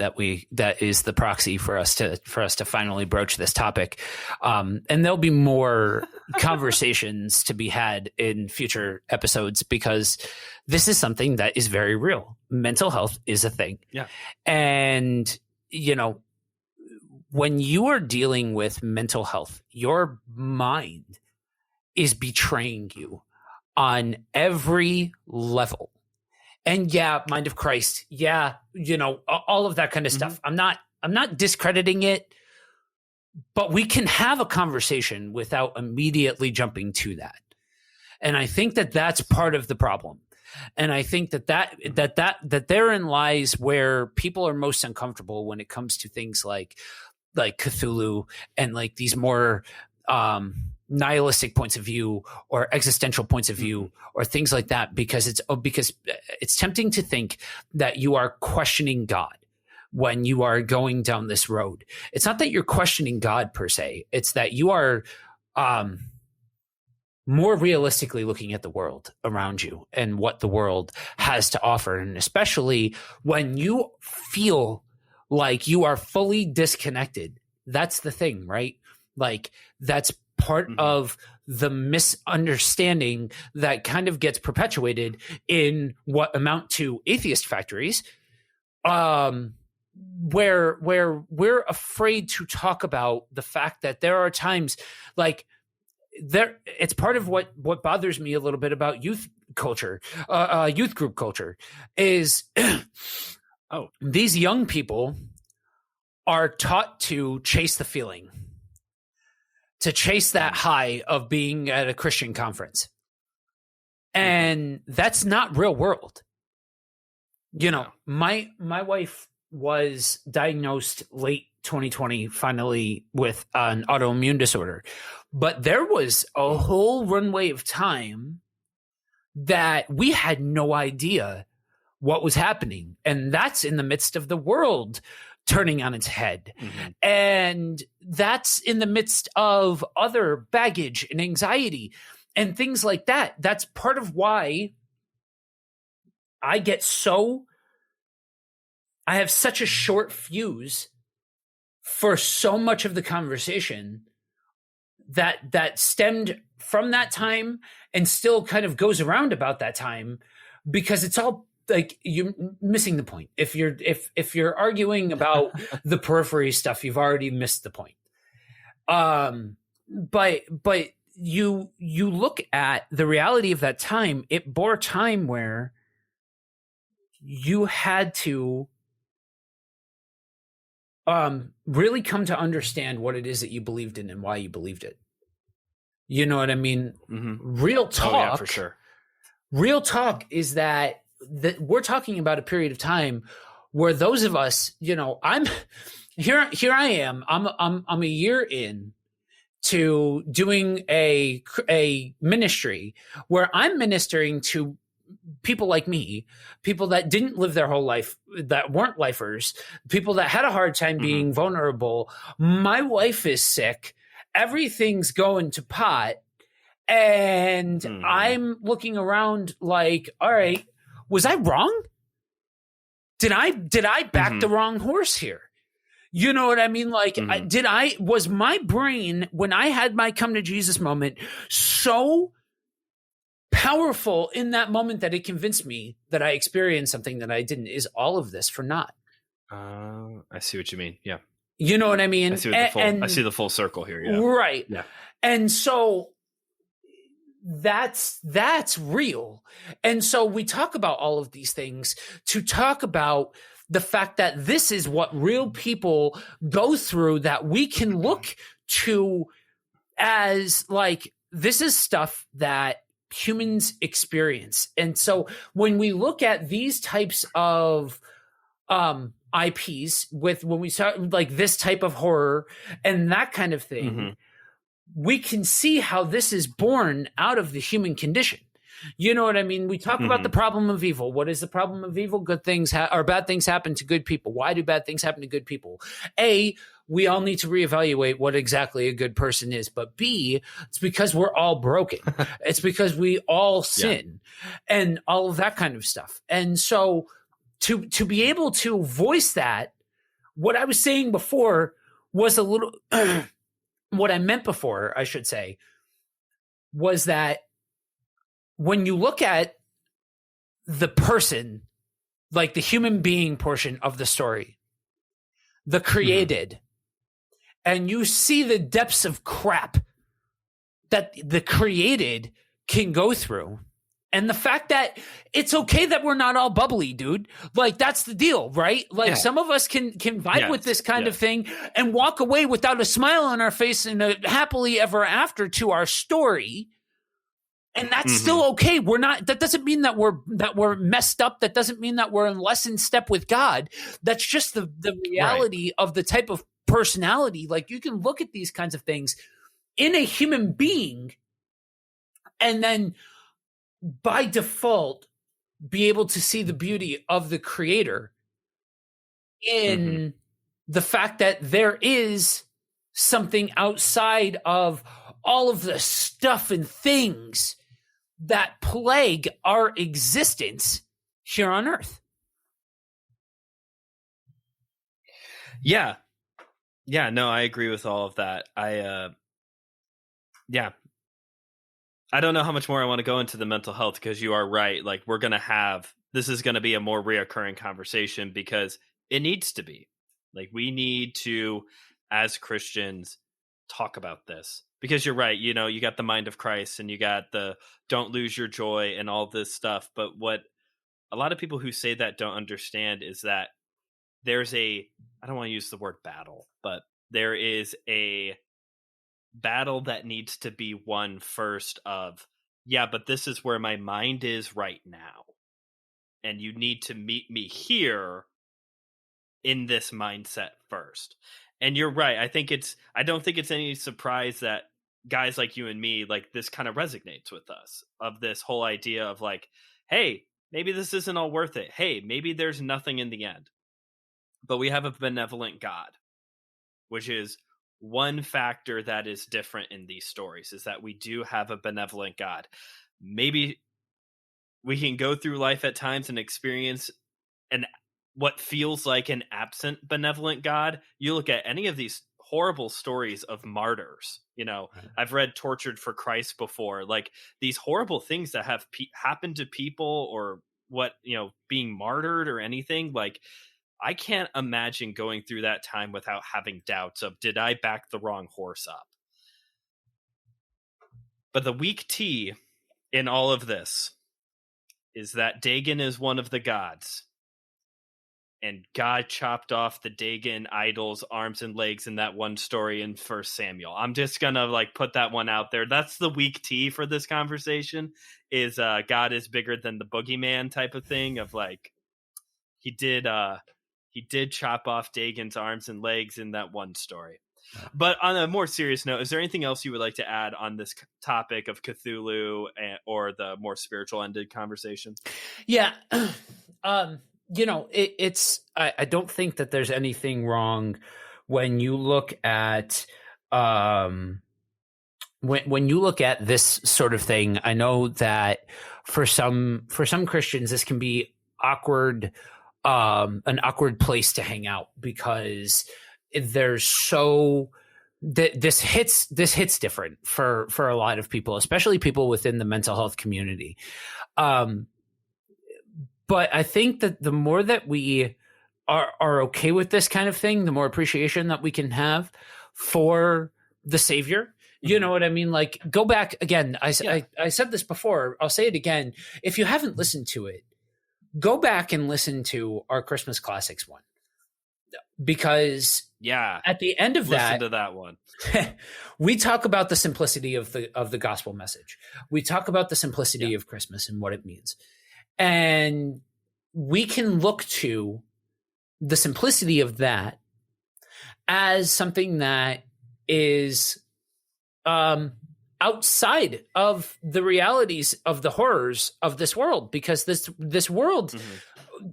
that is the proxy for us to finally broach this topic. And there'll be more conversations to be had in future episodes, because this is something that is very real. Mental health is a thing. Yeah. And, when you are dealing with mental health, your mind is betraying you on every level. And mind of Christ. Yeah. All of that kind of stuff. I'm not discrediting it, but we can have a conversation without immediately jumping to that. And I think that that's part of the problem. And I think that therein lies where people are most uncomfortable when it comes to things like Cthulhu and like these more, nihilistic points of view or existential points of view or things like that, because it's tempting to think that you are questioning God when you are going down this road. It's not that you're questioning God per se. It's that you are more realistically looking at the world around you and what the world has to offer. And especially when you feel like you are fully disconnected, that's the thing, right? Like, that's part of the misunderstanding that kind of gets perpetuated in what amount to atheist factories, where we're afraid to talk about the fact that there are times like it's part of what bothers me a little bit about youth culture, youth group culture is these young people are taught to chase the feeling, to chase that high of being at a Christian conference. And that's not real world. My wife was diagnosed late 2020, finally, with an autoimmune disorder. But there was a whole runway of time that we had no idea what was happening. And that's in the midst of the world turning on its head. And that's in the midst of other baggage and anxiety and things like that. That's part of why I have such a short fuse for so much of the conversation that stemmed from that time and still kind of goes around about that time, because it's all like you're missing the point. If you're arguing about the periphery stuff, you've already missed the point. But you look at the reality of that time. It bore a time where you had to really come to understand what it is that you believed in and why you believed it. You know what I mean? Real talk. Oh, yeah, for sure. Real talk is that we're talking about a period of time where those of us, I'm here I am. I'm a year in to doing a ministry where I'm ministering to people like me, people that didn't live their whole life, that weren't lifers, people that had a hard time being vulnerable. My wife is sick. Everything's going to pot. And I'm looking around like, all right, was I wrong? Did I back the wrong horse here? You know what I mean? Like, was my brain, when I had my come to Jesus moment, so powerful in that moment that it convinced me that I experienced something that I didn't? Is all of this for naught? I see what you mean. Yeah. You know what I mean? I see the full circle here. Yeah. Right. Yeah. And so that's real. And so we talk about all of these things to talk about the fact that this is what real people go through, that we can look to as like, this is stuff that humans experience. And so when we look at these types of IPs when we start like this type of horror and that kind of thing, we can see how this is born out of the human condition. You know what I mean? We talk about the problem of evil. What is the problem of evil? Good things or bad things happen to good people. Why do bad things happen to good people? A, we all need to reevaluate what exactly a good person is. But B, it's because we're all broken. It's because we all sin and all of that kind of stuff. And so to be able to voice that, what I was saying before was a little what I meant before, I should say, was that when you look at the person, like the human being portion of the story, the created, and you see the depths of crap that the created can go through, and the fact that it's okay that we're not all bubbly, dude. Like, that's the deal, right? Like, some of us can vibe with this kind of thing and walk away without a smile on our face and a happily ever after to our story. And that's still okay. We're not, that doesn't mean that we're messed up. That doesn't mean that we're in less in step with God. That's just the reality of the type of personality. Like, you can look at these kinds of things in a human being and then by default be able to see the beauty of the creator in the fact that there is something outside of all of the stuff and things that plague our existence here on Earth. Yeah. Yeah, no, I agree with all of that. I don't know how much more I want to go into the mental health, because you are right. Like, this is going to be a more reoccurring conversation because it needs to be. Like, we need to, as Christians, talk about this, because you're right. You know, you got the mind of Christ and you got the don't lose your joy and all this stuff. But what a lot of people who say that don't understand is that there's I don't want to use the word battle, but there is a battle that needs to be won first of, but this is where my mind is right now. And you need to meet me here in this mindset first. And you're right. I don't think it's any surprise that guys like you and me, like, this kind of resonates with us, of this whole idea of like, hey, maybe this isn't all worth it. Hey, maybe there's nothing in the end. But we have a benevolent God, which is one factor that is different in these stories, is that we do have a benevolent God. Maybe we can go through life at times and experience what feels like an absent benevolent God. You look at any of these horrible stories of martyrs, I've read Tortured for Christ before, like these horrible things that have happened to people, or being martyred or anything. Like, I can't imagine going through that time without having doubts of, did I back the wrong horse up? But the weak T in all of this is that Dagon is one of the gods. and God chopped off the Dagon idol's arms and legs in that one story in First Samuel. I'm just gonna like put that one out there. That's the weak tea for this conversation. Is God is bigger than the boogeyman type of thing. Of like he did chop off Dagon's arms and legs in that one story. But on a more serious note, is there anything else you would like to add on this topic of Cthulhu or the more spiritual ended conversation? Yeah. I don't think that there's anything wrong when you look at when you look at this sort of thing. I know that for some Christians this can be awkward, an awkward place to hang out, because there's this hits different for a lot of people, especially people within the mental health community. But I think that the more that we are okay with this kind of thing, the more appreciation that we can have for the Savior. You know what I mean? Like, go back again. I said this before. I'll say it again. If you haven't listened to it, go back and listen to our Christmas Classics one. Because at the end of listen to that one. We talk about the simplicity of the gospel message. We talk about the simplicity of Christmas and what it means. And we can look to the simplicity of that as something that is outside of the realities of the horrors of this world, because this world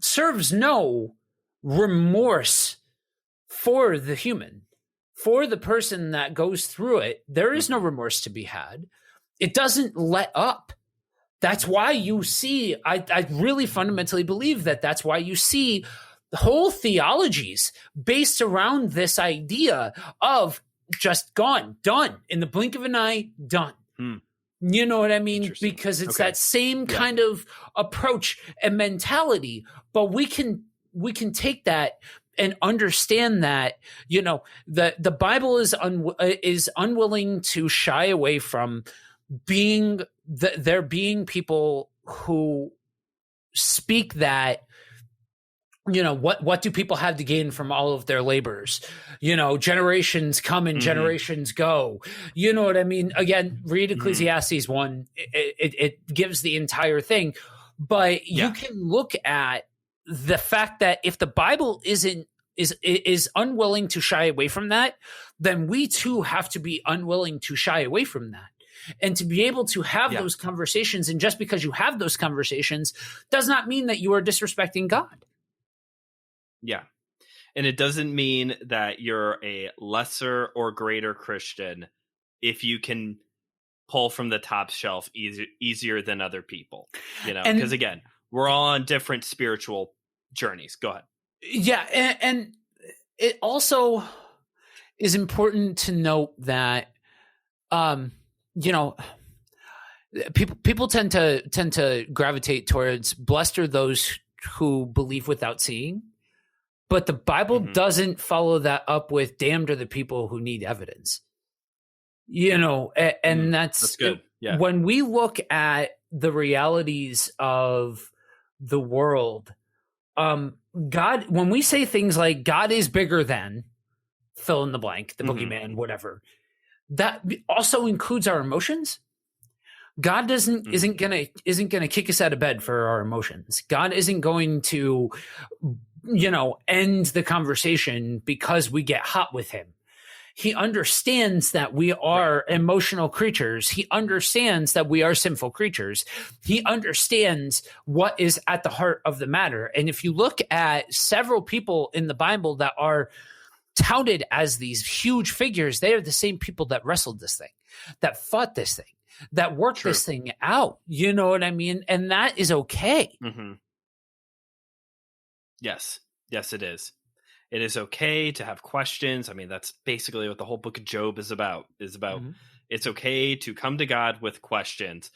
serves no remorse for the human, for the person that goes through it. There is no remorse to be had. It doesn't let up. That's why you see, I really fundamentally believe that that's why you see whole theologies based around this idea of just gone, done, in the blink of an eye, done. You know what I mean? Because it's that same kind of approach and mentality, but we can take that and understand that, you know, the Bible is unwilling to shy away from there being people who speak that, you know, what do people have to gain from all of their labors? You know, generations come and generations go. You know what I mean? Again, read Ecclesiastes 1. It gives the entire thing. But you can look at the fact that if the Bible is unwilling to shy away from that, then we too have to be unwilling to shy away from that. And to be able to have those conversations, and just because you have those conversations does not mean that you are disrespecting God. Yeah. And it doesn't mean that you're a lesser or greater Christian if you can pull from the top shelf easier than other people, you know, because again, we're all on different spiritual journeys. Go ahead. Yeah. And it also is important to note that, you know, people tend to gravitate towards blessed are those who believe without seeing, but the Bible doesn't follow that up with damned are the people who need evidence. You know, and that's good. Yeah. When we look at the realities of the world, God, when we say things like God is bigger than fill in the blank, the boogeyman, whatever, that also includes our emotions. God isn't gonna kick us out of bed for our emotions. God isn't going to, you know, end the conversation because we get hot with him. He understands that we are emotional creatures. He understands that we are sinful creatures. He understands what is at the heart of the matter. And if you look at several people in the Bible that are touted as these huge figures, they are the same people that wrestled this thing, that fought this thing, that worked this thing out. You know what I mean? And that is okay. Yes, it is. It is okay to have questions. I mean, that's basically what the whole book of Job is about. It's okay to come to God with questions.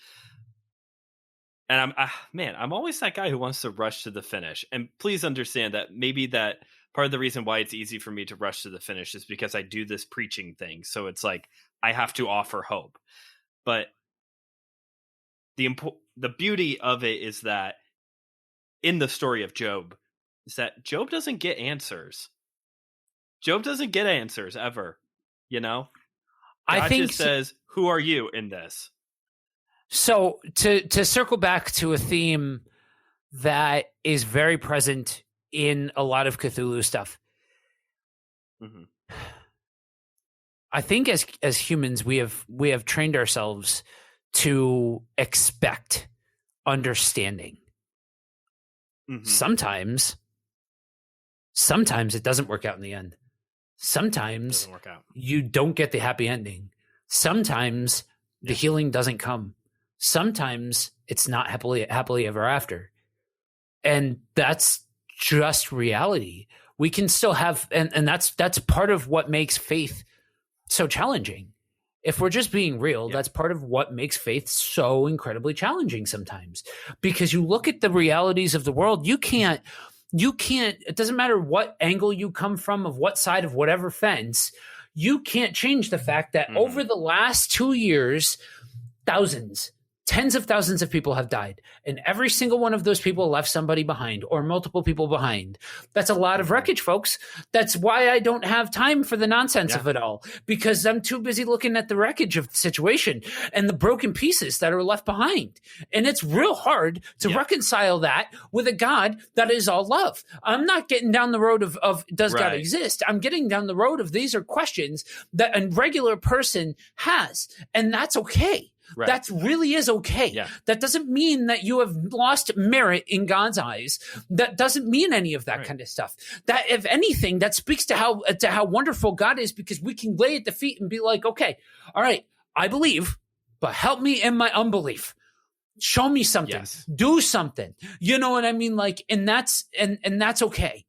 And I'm always that guy who wants to rush to the finish. And please understand that maybe that part of the reason why it's easy for me to rush to the finish is because I do this preaching thing. So it's like I have to offer hope. But the beauty of it is that in the story of Job, is that Job doesn't get answers. Job doesn't get answers ever, you know? God I think just says, who are you in this? so. To circle back to a theme that is very present in a lot of Cthulhu stuff. Mm-hmm. I think as humans, we have trained ourselves to expect understanding. Mm-hmm. Sometimes it doesn't work out in the end. Sometimes Doesn't work out. you don't get the happy ending. Sometimes the healing doesn't come. Sometimes it's not happily ever after. And that's just reality. We can still have, and that's part of what makes faith so challenging. If we're just being real, that's part of what makes faith so incredibly challenging sometimes, because you look at the realities of the world. You can't, it doesn't matter what angle you come from, of what side of whatever fence, you can't change the fact that over the last 2 years, tens of thousands of people have died, and every single one of those people left somebody behind or multiple people behind. That's a lot of wreckage, folks. That's why I don't have time for the nonsense of it all, because I'm too busy looking at the wreckage of the situation and the broken pieces that are left behind. And it's real hard to reconcile that with a God that is all love. I'm not getting down the road of does God exist? I'm getting down the road of these are questions that a regular person has, and that's okay. Right. That really is okay. Yeah. That doesn't mean that you have lost merit in God's eyes. That doesn't mean any of that kind of stuff. That, if anything, that speaks to how wonderful God is, because we can lay at the feet and be like, okay, all right, I believe, but help me in my unbelief. Show me something. Yes. Do something. You know what I mean? Like, and that's okay.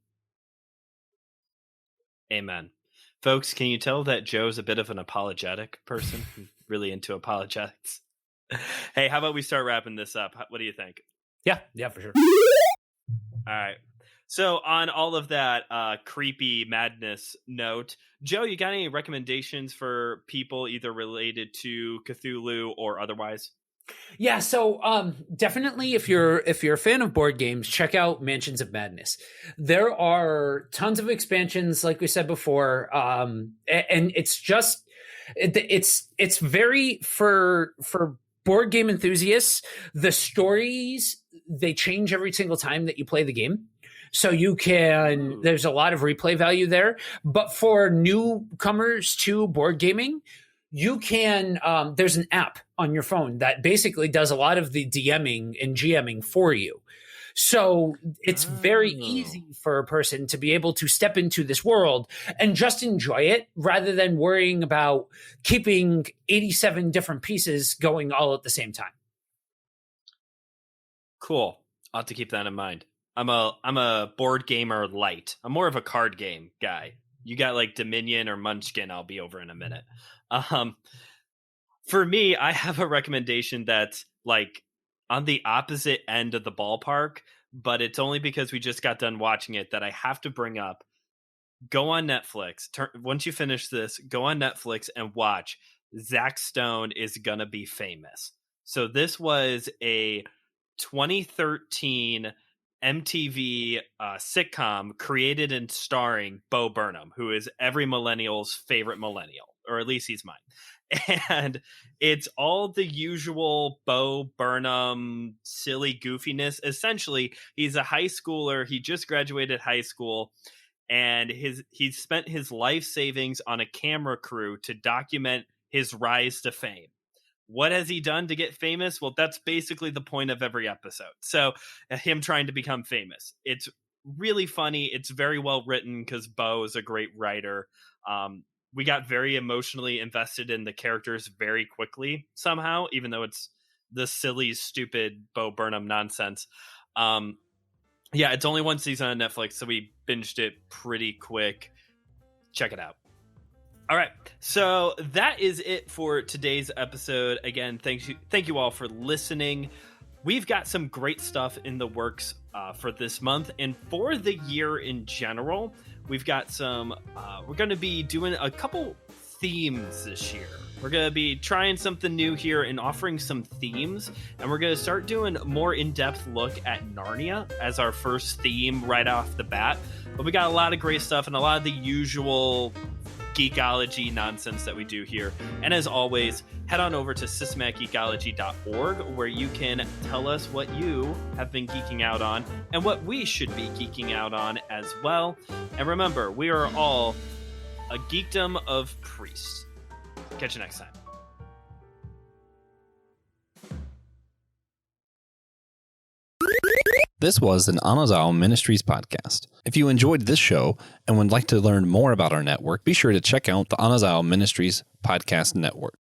Amen. Folks, can you tell that Joe's a bit of an apologetic person? Really into apologetics. Hey, how about we start wrapping this up? What do you think? Yeah, for sure. All right. So on all of that creepy madness note, Joe, you got any recommendations for people either related to Cthulhu or otherwise? Yeah, so definitely if you're a fan of board games, check out Mansions of Madness. There are tons of expansions, like we said before, and it's just it's very for board game enthusiasts. The stories, they change every single time that you play the game. So you can, there's a lot of replay value there. But for newcomers to board gaming, you can, there's an app on your phone that basically does a lot of the DMing and GMing for you. So it's very easy for a person to be able to step into this world and just enjoy it, rather than worrying about keeping 87 different pieces going all at the same time. Cool. I'll have to keep that in mind. I'm a board gamer light. I'm more of a card game guy. You got like Dominion or Munchkin, I'll be over in a minute. For me, I have a recommendation that's like on the opposite end of the ballpark, but it's only because we just got done watching it that I have to bring up. Go on Netflix. Once you finish this, go on Netflix and watch Zach Stone Is Gonna Be Famous. So this was a 2013 MTV sitcom created and starring Bo Burnham, who is every millennial's favorite millennial, or at least he's mine. And it's all the usual Bo Burnham silly goofiness. Essentially, he's a high schooler. He just graduated high school, and he spent his life savings on a camera crew to document his rise to fame. What has he done to get famous? Well, that's basically the point of every episode. So him trying to become famous. It's really funny. It's very well written because Bo is a great writer. We got very emotionally invested in the characters very quickly somehow, even though it's the silly, stupid Bo Burnham nonsense. Yeah, it's only one season on Netflix, so we binged it pretty quick. Check it out. All right, so that is it for today's episode. Again, thank you all for listening. We've got some great stuff in the works for this month and for the year in general. We've got some, we're going to be doing a couple themes this year. We're going to be trying something new here and offering some themes, and we're going to start doing a more in-depth look at Narnia as our first theme right off the bat. But we got a lot of great stuff and a lot of the usual geekology nonsense that we do here. And as always, head on over to systematicgeekology.org, where you can tell us what you have been geeking out on and what we should be geeking out on as well. And remember, we are all a geekdom of priests. Catch you next time. This was an Anazao Ministries podcast. If you enjoyed this show and would like to learn more about our network, be sure to check out the Anazao Ministries Podcast Network.